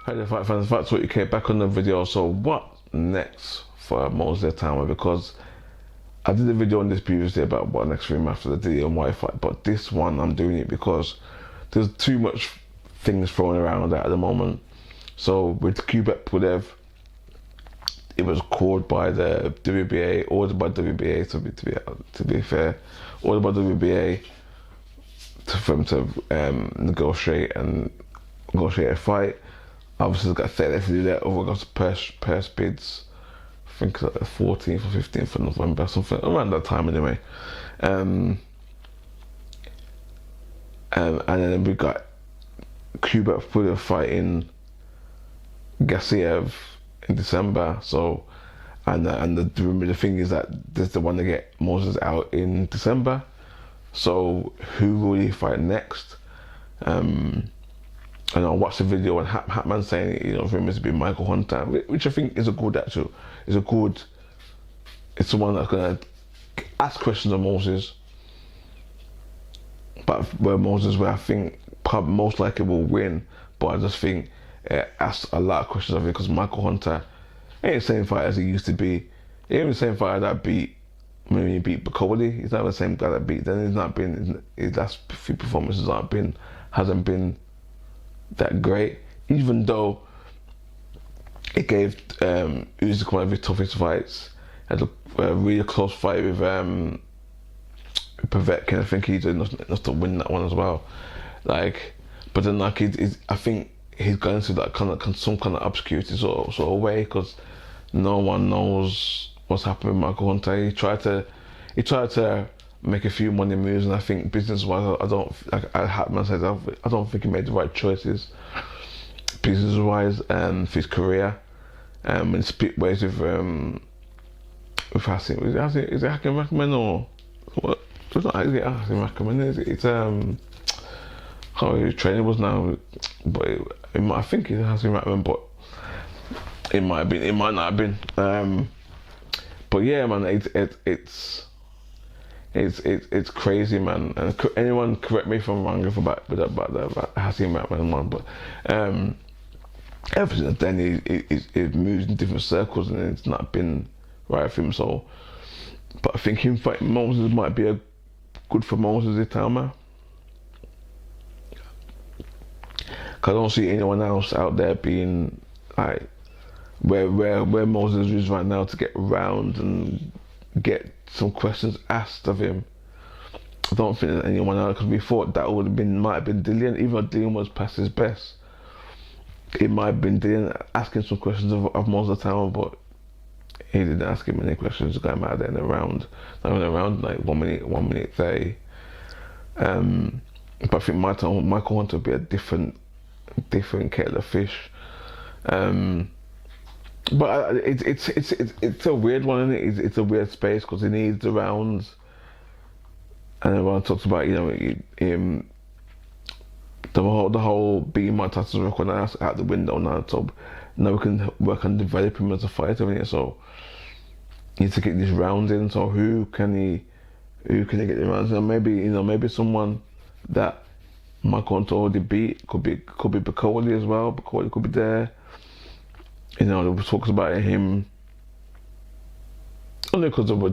Hey there, fight fans, that's what you came back on the video. So what next for Moses Itauma? Because I did a video on this previously about what next for him after the DMY fight, but this one I'm doing it because there's too much things thrown around at the moment. So with Kubek Pulev, it was called by the WBA, ordered by WBA to be fair, ordered by WBA for him to negotiate a fight. Obviously, got set there to do that over got purse bids. I think it's like the 14th or 15th of November, something around that time anyway. And then we got Kubek Pulev fighting Gassiev in December. So, and the thing is that there's the one to get Moses out in December. So who will he fight next? And I watched the video and Hatman saying, rumors to be Michael Hunter, which I think is a good actual. It's the one that's gonna ask questions of Moses, but where I think probably most likely will win. But I just think it asks a lot of questions of it because Michael Hunter ain't the same fighter as he used to be. He ain't the same fighter that beat Bacoli. He's not the same guy that beat. Then he's not been. His last few performances hasn't been that great, even though it gave Usyk one of his toughest fights. Had a really close fight with Povetkin. I think he's enough to win that one as well. But then I think he's going into that some kind of obscurity sort of way because no one knows what's happening with Michael Hunter. He tried to make a few money moves, and I think business-wise, I don't think he made the right choices business-wise for his career. And split ways with Hasim. Is it Hakim Rahman or what? It's not actually Hakim Rahman. It's how his training was now, but I think it's Hasim Rahman, but it might have been. It might not have been. But yeah, man, it's crazy, man. And anyone correct me if I'm wrong about Hasim Rahman one, but ever since then it moves in different circles and it's not been right for him. So, but I think him fighting Moses might be good for Moses Itauma. Cause I don't see anyone else out there being like where Moses is right now to get around and get some questions asked of him. I don't think there's anyone else because we thought that might have been Dillian, even though Dillian was past his best. It might have been Dillian asking some questions of Moses Itauma, but he didn't ask him any questions. The guy might have been around like 1 minute 30. But I think Michael Hunter would be a different kettle of fish. But it's a weird one, isn't it? It's a weird space because he needs the rounds, and everyone talks about him. The whole beating my titles record out the window now. So now we can work on developing him as a fighter, isn't it? So he needs to get these rounds in. So who can he get the rounds in? Maybe someone that Michael Hunter already beat could be Bacoli as well. Bacoli could be there. There was talks about him only because they were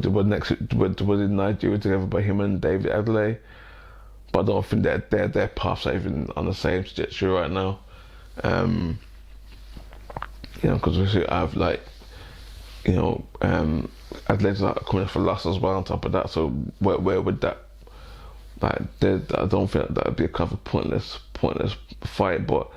in Nigeria together by him and David Adelaide, but I don't think their paths are even on the same trajectory right now. Because we have Adelaide's coming for loss as well on top of that. So where would that I don't think that would be a kind of pointless fight, but.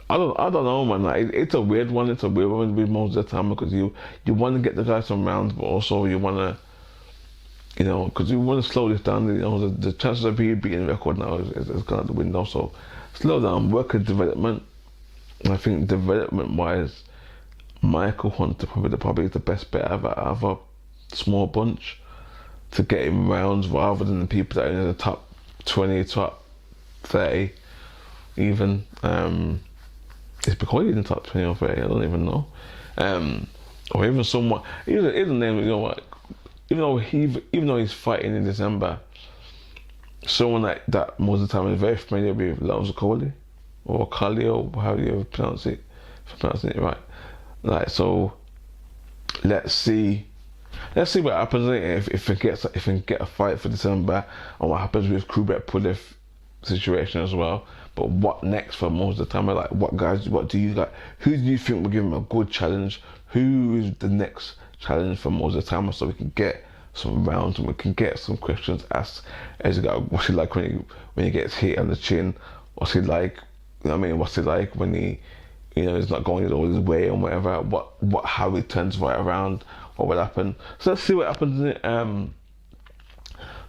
I don't know, man. It's a weird one. It's a weird one with most of the time because you want to get the guy some rounds, but also you want to, because you want to slow this down. The chances of he beating the record now is gone out the window. So slow down, work at development. And I think development-wise, Michael Hunter probably is the best bet out of a small bunch to get him rounds rather than the people that are in the top 20, top 30, even. It's because he's in the top 20 or 30, I don't even know. Or even someone, even then, even though he's fighting in December, someone that most of the time is very familiar with Lawrence Coley, or Khalil, how do you pronounce it? If I'm pronouncing it right. Like, so let's see. Let's see what happens if it get a fight for December, and what happens with Kubek Pulev situation as well. But what next for most of the time? Like, what guys? What do you like? Who do you think will give him a good challenge? Who is the next challenge for most of the time? So we can get some rounds and we can get some questions asked as you go. What's he like when he gets hit on the chin? What's he like? You know what I mean? What's he like when he, he's not going all his way and whatever? How he turns right around? What will happen? So let's see what happens in it. Don't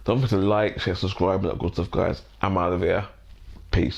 forget to like, share, subscribe, and that good stuff, guys. I'm out of here. Peace.